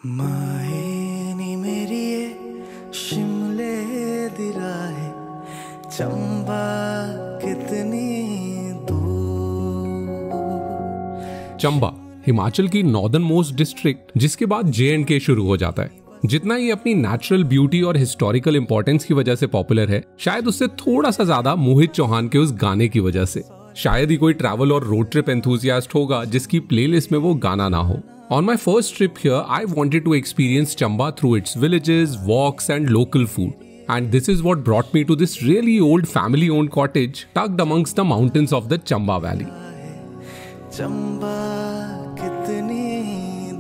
माए नी मेरी शिमले दी राहे चंबा कितनी दूर। चंबा हिमाचल की नॉर्दर्न मोस्ट डिस्ट्रिक्ट, जिसके बाद J&K शुरू हो जाता है। जितना ये अपनी नेचुरल ब्यूटी और हिस्टोरिकल इंपॉर्टेंस की वजह से पॉपुलर है, शायद उससे थोड़ा सा ज्यादा मोहित चौहान के उस गाने की वजह से। शायद ही कोई ट्रैवल और रोड ट्रिप एंथुसियास्ट होगा जिसकी प्लेलिस्ट में वो गाना ना हो। On my first trip here, I wanted to experience Chamba through its villages, walks and local food. And this is what brought me to this really old family-owned cottage tucked amongst the mountains of the Chamba Valley. Chamba कितनी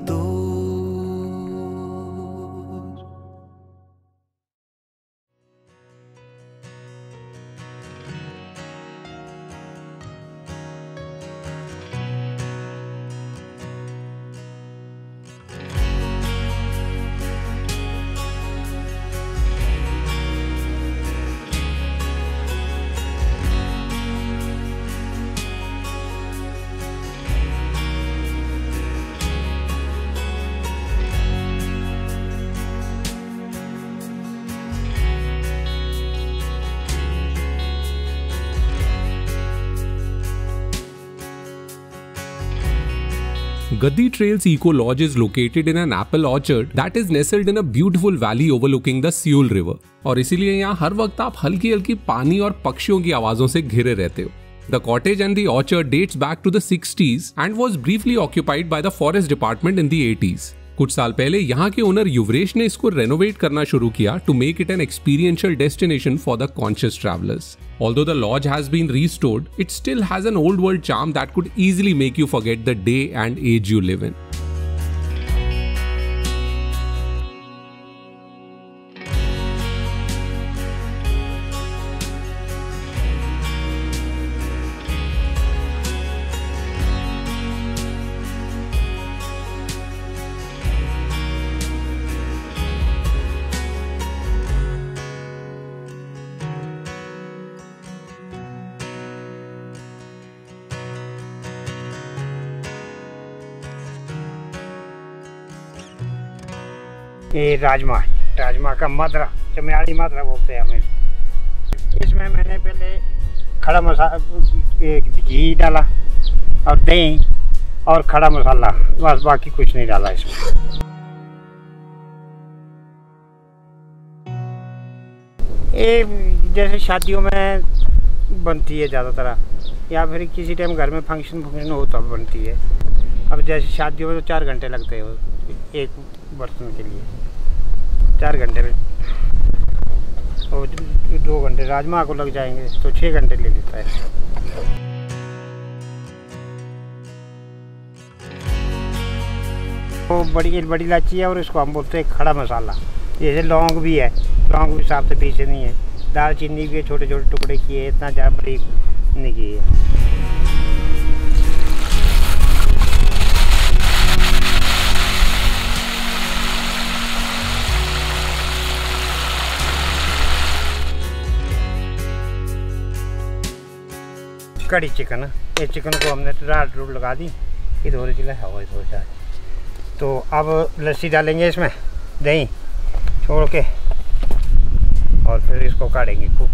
दूर। Gaddi Trails Eco Lodge is located in an apple orchard that is nestled in a beautiful valley overlooking the Seul River. और इसीलिए यहाँ हर वक्त आप हल्की हल्की पानी और पक्षियों की आवाजों से घिरे रहते हो। The cottage and the orchard dates back to the 60s and was briefly occupied by the forest department in the 80s. कुछ साल पहले यहाँ के ओनर युवरेश ने इसको रेनोवेट करना शुरू किया to make it an experiential destination for the conscious travelers. Although the lodge has been restored, it still has an old world charm that could easily make you forget the day and age you live in. ये राजमा का मदरा, चमियाड़ी मदरा बोलते हैं हमें। इसमें मैंने पहले खड़ा मसाला, घी डाला और दही और खड़ा मसाला, बस बाकी कुछ नहीं डाला इसमें। ये जैसे शादियों में बनती है ज़्यादातर, या फिर किसी टाइम घर में फंक्शन हो तब बनती है। अब जैसे शादियों में तो 4 घंटे लगते हो एक बर्तन के लिए, 4 घंटे में, और 2 घंटे राजमा को लग जाएंगे तो 6 घंटे ले लेता है। वो बड़ी इलायची है और इसको हम बोलते हैं खड़ा मसाला। जैसे लौंग भी है, लौंग भी साफ से पीछे नहीं है। दालचीनी भी छोटे छोटे टुकड़े किए, इतना ज़्यादा बड़ी नहीं की है। कड़ी चिकन, ये चिकन को हमने राड रूड लगा दी, इधर जिला हवा इधर जाए। तो अब लस्सी डालेंगे इसमें, दही छोड़ के, और फिर इसको काटेंगे खूब।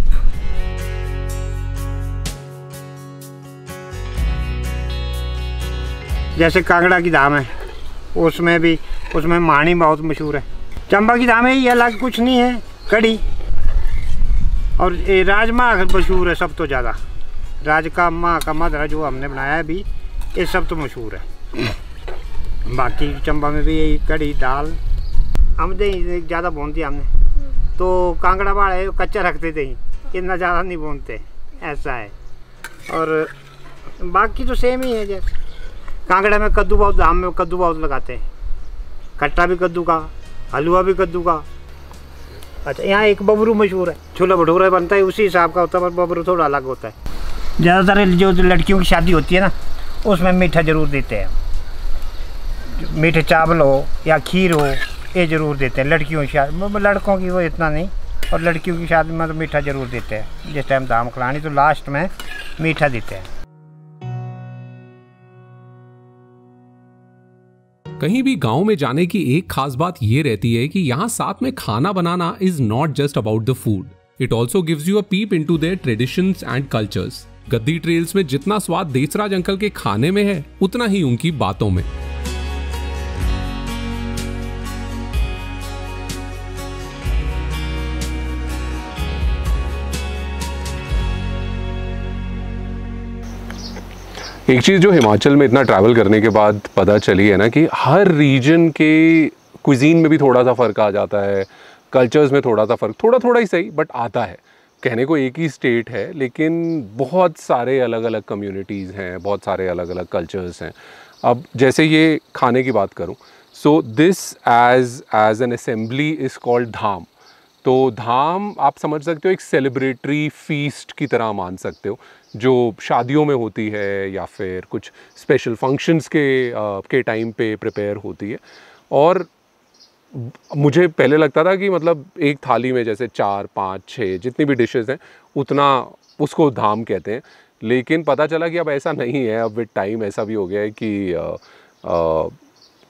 जैसे कांगड़ा की धाम है, उसमें मानी बहुत मशहूर है। चंबा की धाम है, ये अलग कुछ नहीं है, कड़ी और ये राजमा मशहूर है सब तो ज़्यादा। राजमा का मदरा जो हमने बनाया है अभी, ये सब तो मशहूर है। बाकी चंबा में भी यही कड़ी दाल, हम दही ज़्यादा भूनती हमने, तो कांगड़ा वाले कच्चा रखते थे, इतना ज़्यादा नहीं भूनते, ऐसा है। और बाकी तो सेम ही है। जैसे कांगड़ा में कद्दू बहुत, धाम में कद्दू बहुत लगाते हैं, खट्टा भी कद्दू का, हलवा भी कद्दू का। अच्छा, यहाँ एक बबरू मशहूर है, छोला भटूरा बनता है उसी हिसाब का होता है, पर बबरू थोड़ा अलग होता है। ज़्यादातर जो लड़कियों की शादी होती है ना, उसमें मीठा ज़रूर देते हैं। मीठे चावल हो या खीर हो, ये ज़रूर देते हैं लड़कियों की शादी। लड़कों की वो इतना नहीं, और लड़कियों की शादी में तो मीठा ज़रूर देते हैं। जिस टाइम दाम खिलानी तो लास्ट में मीठा देते हैं। कहीं भी गांव में जाने की एक खास बात ये रहती है कि यहाँ साथ में खाना बनाना is not just about the food, it also gives you a peep into their traditions and cultures. Gaddi Trails में जितना स्वाद देसराज अंकल के खाने में है, उतना ही उनकी बातों में। एक चीज़ जो हिमाचल में इतना ट्रैवल करने के बाद पता चली है ना कि हर रीजन के क्विजीन में भी थोड़ा सा फ़र्क आ जाता है, कल्चर्स में थोड़ा सा फ़र्क, थोड़ा ही सही बट आता है। कहने को एक ही स्टेट है लेकिन बहुत सारे अलग अलग कम्युनिटीज़ हैं, बहुत सारे अलग अलग कल्चर्स हैं। अब जैसे ये खाने की बात करूँ, so this as an assembly is called Dham. तो धाम आप समझ सकते हो एक सेलिब्रेटरी फीस्ट की तरह मान सकते हो, जो शादियों में होती है या फिर कुछ स्पेशल फंक्शंस के टाइम पे प्रिपेयर होती है। और मुझे पहले लगता था कि मतलब एक थाली में जैसे 4, 5, 6 जितनी भी डिशेस हैं उतना उसको धाम कहते हैं, लेकिन पता चला कि अब ऐसा नहीं है। अब विद टाइम ऐसा भी हो गया है कि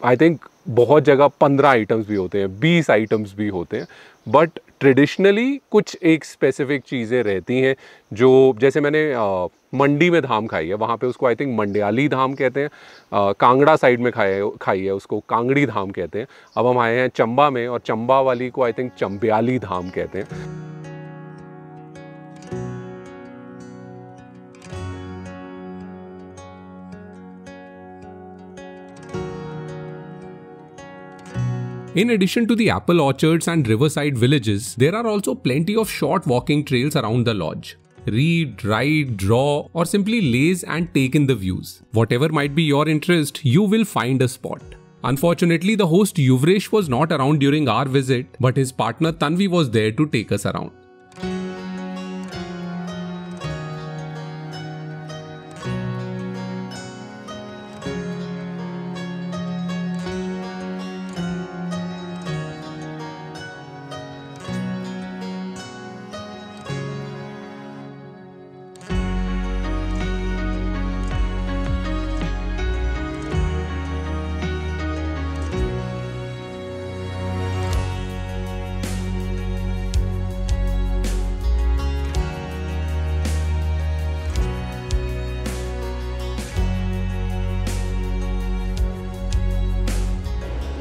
आई थिंक बहुत जगह 15 आइटम्स भी होते हैं, 20 आइटम्स भी होते हैं, बट ट्रेडिशनली कुछ एक स्पेसिफिक चीज़ें रहती हैं जो, जैसे मैंने मंडी में धाम खाई है, वहाँ पे उसको आई थिंक मंडियाली धाम कहते हैं। कांगड़ा साइड में खाई है उसको कांगड़ी धाम कहते हैं। अब हम आए हैं चंबा में और चंबा वाली को आई थिंक चंब्याली धाम कहते हैं। In addition to the apple orchards and riverside villages, there are also plenty of short walking trails around the lodge. Read, write, draw, or simply laze and take in the views. Whatever might be your interest, you will find a spot. Unfortunately, the host Yuvresh was not around during our visit, but his partner Tanvi was there to take us around.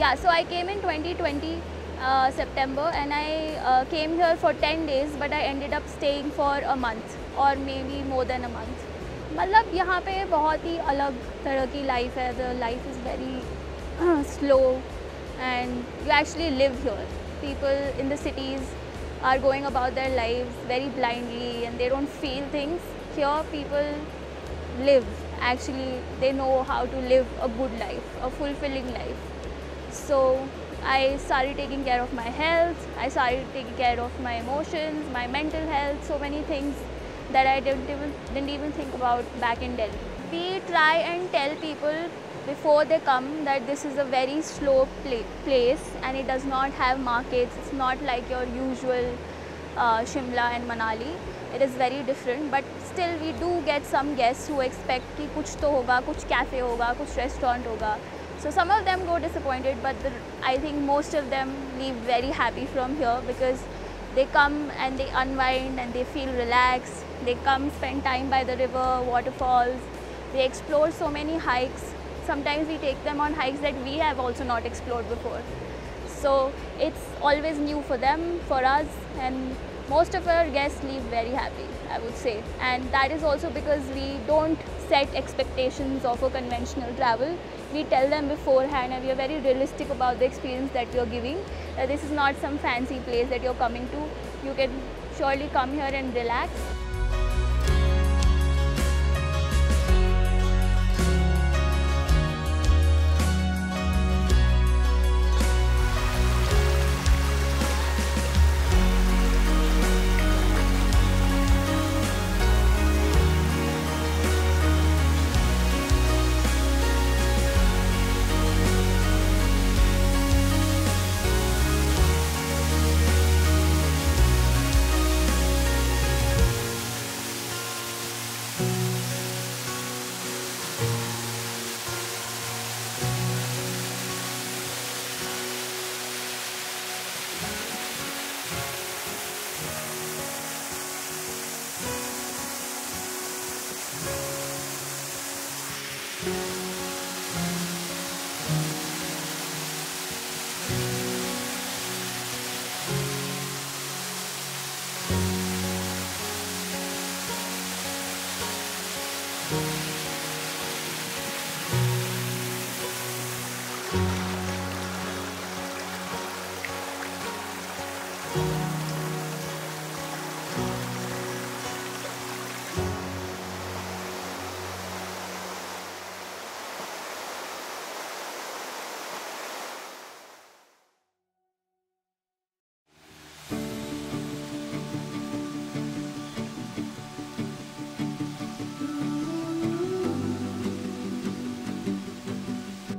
Yeah, so I came in 2020 September and I came here for 10 days but I ended up staying for a month or maybe more than a month. मतलब यहाँ पे बहुत ही अलग तरह की life है. The life is very slow and you actually live here. People in the cities are going about their lives very blindly and they don't feel things. Here people live, actually they know how to live a good life, a fulfilling life. So I started taking care of my health, I started taking care of my emotions, my mental health, so many things that I didn't even think about back in Delhi. We try and tell people before they come that this is a very slow place and it does not have markets. It's not like your usual Shimla and Manali. It is very different, but still we do get some guests who expect कि कुछ तो होगा, कुछ cafe होगा, कुछ restaurant होगा. So some of them go disappointed, but I think most of them leave very happy from here because they come and they unwind and they feel relaxed. They come spend time by the river, waterfalls. They explore so many hikes. Sometimes we take them on hikes that we have also not explored before. So it's always new for them, for us, and most of our guests leave very happy, I would say. And that is also because we don't set expectations of a conventional travel. We tell them beforehand and we are very realistic about the experience that we are giving. This is not some fancy place that you're coming to. You can surely come here and relax.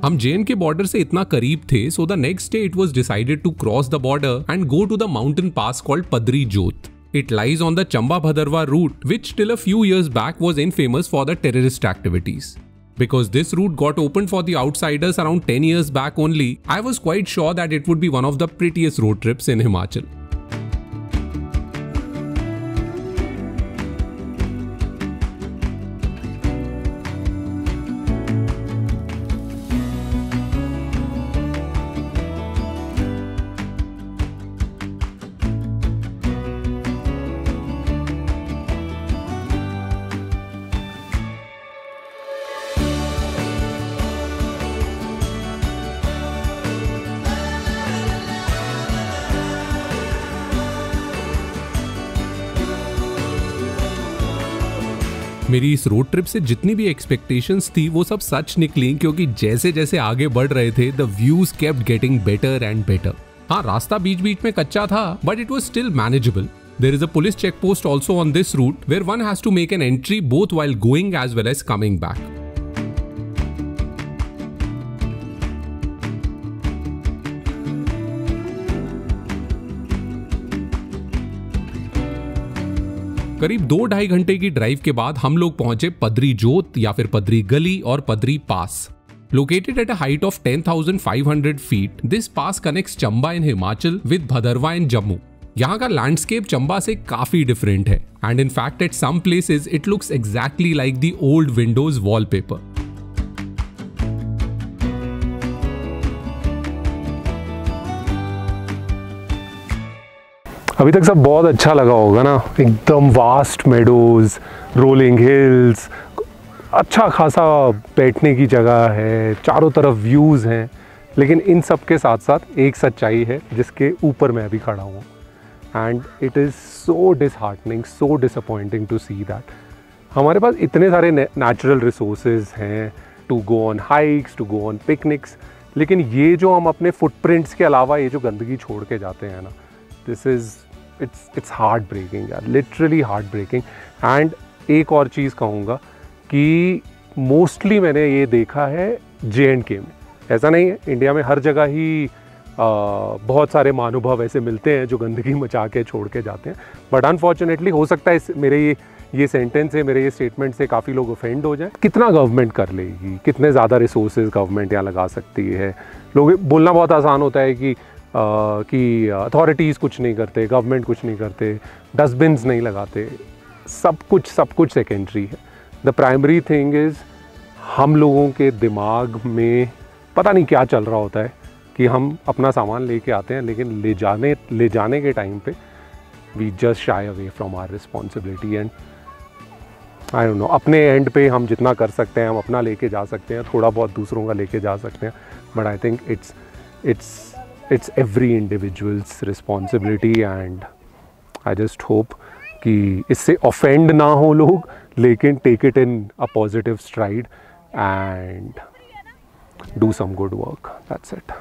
हम JN के border से इतना करीब थे, so the next day it was decided to cross the border and go to the mountain pass called Padri Jot. It lies on the Chamba-Bhadarwah route, which till a few years back was infamous for the terrorist activities. Because this route got opened for the outsiders around 10 years back only, I was quite sure that it would be one of the prettiest road trips in Himachal. मेरी इस road trip से जितनी भी expectations थी वो सब सच निकली, क्योंकि जैसे जैसे आगे बढ़ रहे थे the views kept getting better and better. हाँ, रास्ता बीच बीच में कच्चा था, but it was still manageable. There is a police checkpost also on this route where one has to make an entry both while going as well as coming back. करीब 2-2.5 घंटे की drive के बाद हम लोग पहुंचे पदरी जोत या फिर पदरी गली और पदरी पास। Located at a height of 10,500 feet, this pass connects Chamba in Himachal with Bhadarwah in Jammu. यहाँ का लैंडस्केप चंबा से काफी डिफरेंट है, and in fact at some places it looks exactly like the old Windows wallpaper. अभी तक सब बहुत अच्छा लगा होगा ना, एकदम वास्ट मेडोज, रोलिंग हिल्स, अच्छा खासा बैठने की जगह है, चारों तरफ व्यूज़ हैं। लेकिन इन सब के साथ साथ एक सच्चाई है जिसके ऊपर मैं अभी खड़ा हूँ, and it is so disheartening, so disappointing to see that हमारे पास इतने सारे नेचुरल रिसोर्सेज हैं to go on hikes, to go on picnics, लेकिन ये जो हम अपने फुटप्रिंट्स के अलावा ये जो गंदगी छोड़ के जाते हैं ना, this is it's heart breaking यार, लिटरली हार्ट ब्रेकिंग। एंड एक और चीज़ कहूँगा कि मोस्टली मैंने ये देखा है JNK में, ऐसा नहीं है, इंडिया में हर जगह ही बहुत सारे महानुभाव ऐसे मिलते हैं जो गंदगी मचा के छोड़ के जाते हैं, बट अनफॉर्चुनेटली हो सकता है मेरे ये सेंटेंस से, मेरे ये स्टेटमेंट से काफ़ी लोग ऑफेंड हो जाएं। कितना गवर्नमेंट कर लेगी, कितने ज़्यादा रिसोर्सेज गवर्नमेंट यहाँ लगा सकती है। लोग बोलना बहुत आसान होता है कि अथॉरिटीज़ कुछ नहीं करते, गवर्नमेंट कुछ नहीं करते, डस्टबिन्स नहीं लगाते, सब कुछ सेकेंडरी है। द प्राइमरी थिंग इज़ हम लोगों के दिमाग में पता नहीं क्या चल रहा होता है कि हम अपना सामान लेके आते हैं, लेकिन ले जाने के टाइम पे we just shy away from our responsibility. And I don't know, अपने एंड पे हम जितना कर सकते हैं हम अपना लेके जा सकते हैं, थोड़ा बहुत दूसरों का लेके जा सकते हैं, but I think it's every individual's responsibility. And I just hope कि इससे ऑफेंड ना हो लोग, लेकिन take it in a positive stride and do some good work, that's it.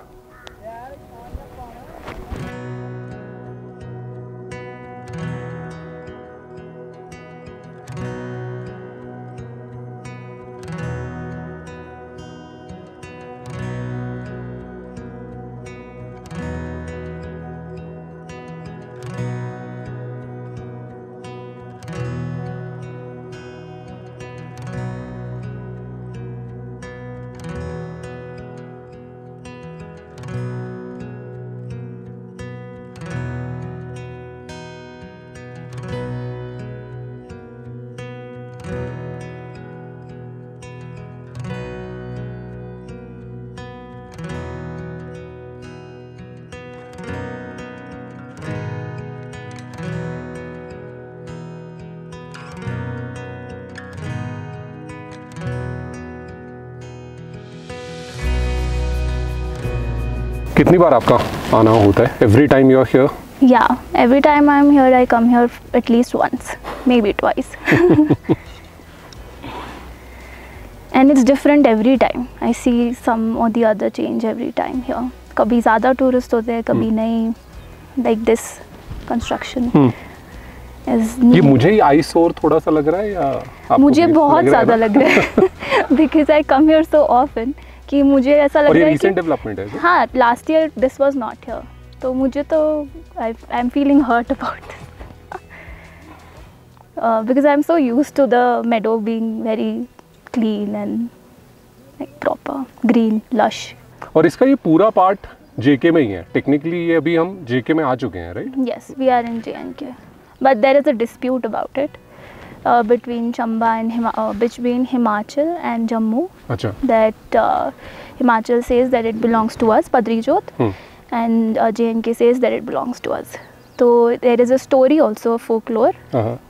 कितनी बार आपका आना होता है? Every time you are here? Yeah, every time I'm here, I come here at least once, maybe twice. And it's different every time. I see some or the other change every time here. कभी ज़्यादा tourist होते हैं, कभी नहीं. Like this construction is new. ये मुझे ही eyesore थोड़ा सा लग रहा है या आपको मुझे भी बहुत लग रहा है ज़्यादा ना? लग रहा है because I come here so often कि मुझे ऐसा लग और ये रहा है recent कि development है क्या? हाँ, last year this was not here. तो मुझे तो I'm feeling hurt about this. Because I'm so used to the meadow being very clean and like proper, green, lush. और इसका ये पूरा पार्ट जेके में ही है. टेक्निकली ये अभी हम जेके में आ चुके हैं, right? Yes, we are in J&K. But there is a dispute about it between Chamba and between Himachal and Jammu. अच्छा. That Himachal says that it belongs to us, Padri Jot, and J&K says that it belongs to us. तो there is a story also, folklore,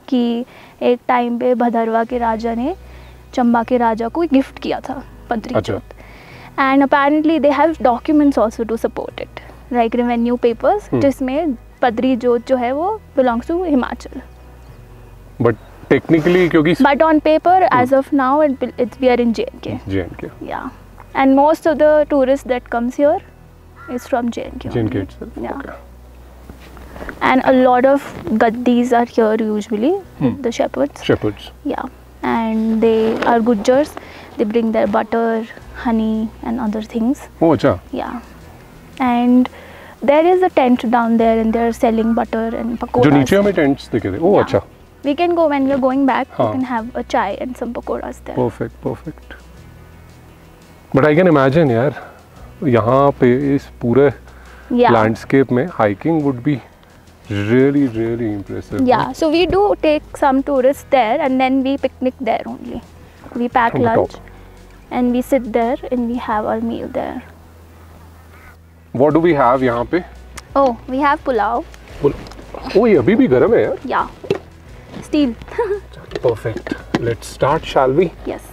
कि एक time पे भदरवा के राजा ने चंबा के राजा को gift किया था पदरी जोत. And apparently they have documents also to support it, like revenue papers, जिसमें पदरी जोत जो है वो belongs to Himachal. But technically क्योंकि But on paper, as of now, we are in J&K. J&K. Yeah, and most of the tourists that comes here is from J&K. J&K only. itself. Yeah. Okay. And a lot of Gaddis are here usually, the shepherds. Shepherds. Yeah, and they are Gujjars. They bring their butter, honey, and other things. Oh, अच्छा. Yeah, and there is a tent down there, and they are selling butter and pakoras. जो नीचे हमें tents दिखे थे. Oh, Yeah. अच्छा. We can go when we are going back. हाँ. We can have a chai and some pakoras there. Perfect, perfect. But I can imagine यार, यहाँ पे इस पूरे Yeah. landscape में hiking would be really, really impressive. Yeah, so we do take some tourists there, and then we picnic there only. We pack From the lunch, top. and we sit there and we have our meal there. What do we have यहाँ पे? Oh, we have pulao. Oh, ये अभी भी गर्म है यार. Yeah, steel. Perfect. Let's start, shall we? Yes.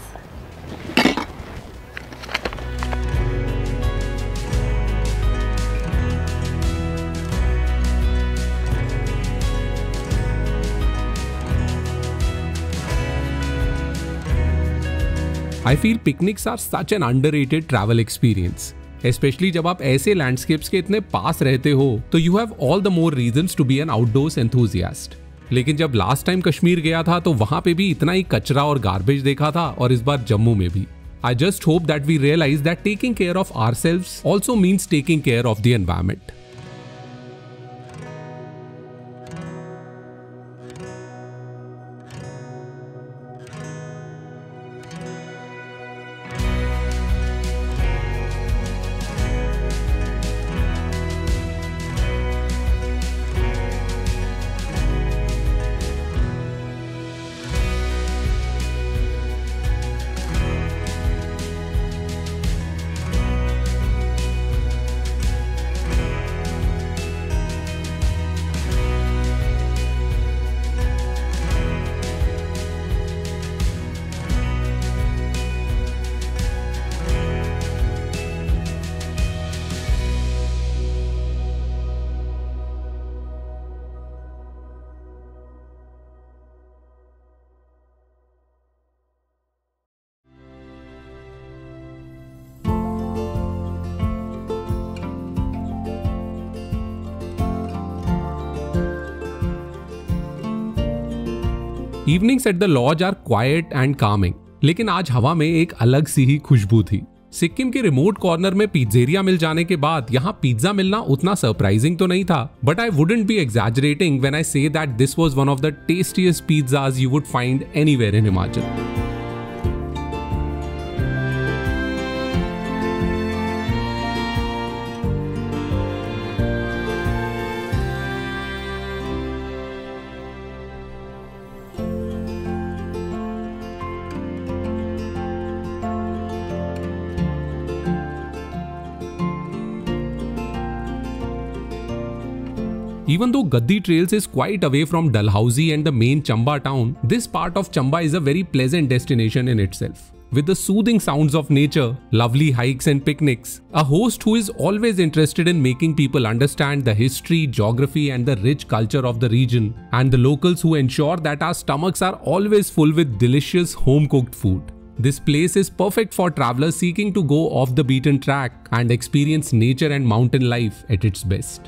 I feel picnics are such an underrated travel experience. Especially जब आप ऐसे लैंडस्केप्स के इतने पास रहते हो तो you have all the more reasons to be an outdoors enthusiast. लेकिन जब लास्ट टाइम कश्मीर गया था तो वहां पे भी इतना ही कचरा और गार्बेज देखा था और इस बार जम्मू में भी. I just hope that we realize that taking care of ourselves also means taking care of the environment. Evenings at the lodge are quiet and calming, लेकिन आज हवा में एक अलग सी ही खुशबू थी. सिक्किम के रिमोट कॉर्नर में पिज्जेरिया मिल जाने के बाद यहाँ पिज्जा मिलना उतना सरप्राइजिंग तो नहीं था, but I wouldn't be exaggerating when I say that this was one of the tastiest pizzas you would find anywhere in Himachal. Even though Gaddi Trails is quite away from Dalhousie and the main Chamba town, this part of Chamba is a very pleasant destination in itself. with the soothing sounds of nature, lovely hikes and picnics. A host who is always interested in making people understand the history, geography and the rich culture of the region, and the locals who ensure that our stomachs are always full with delicious home-cooked food. This place is perfect for travelers seeking to go off the beaten track and experience nature and mountain life at its best.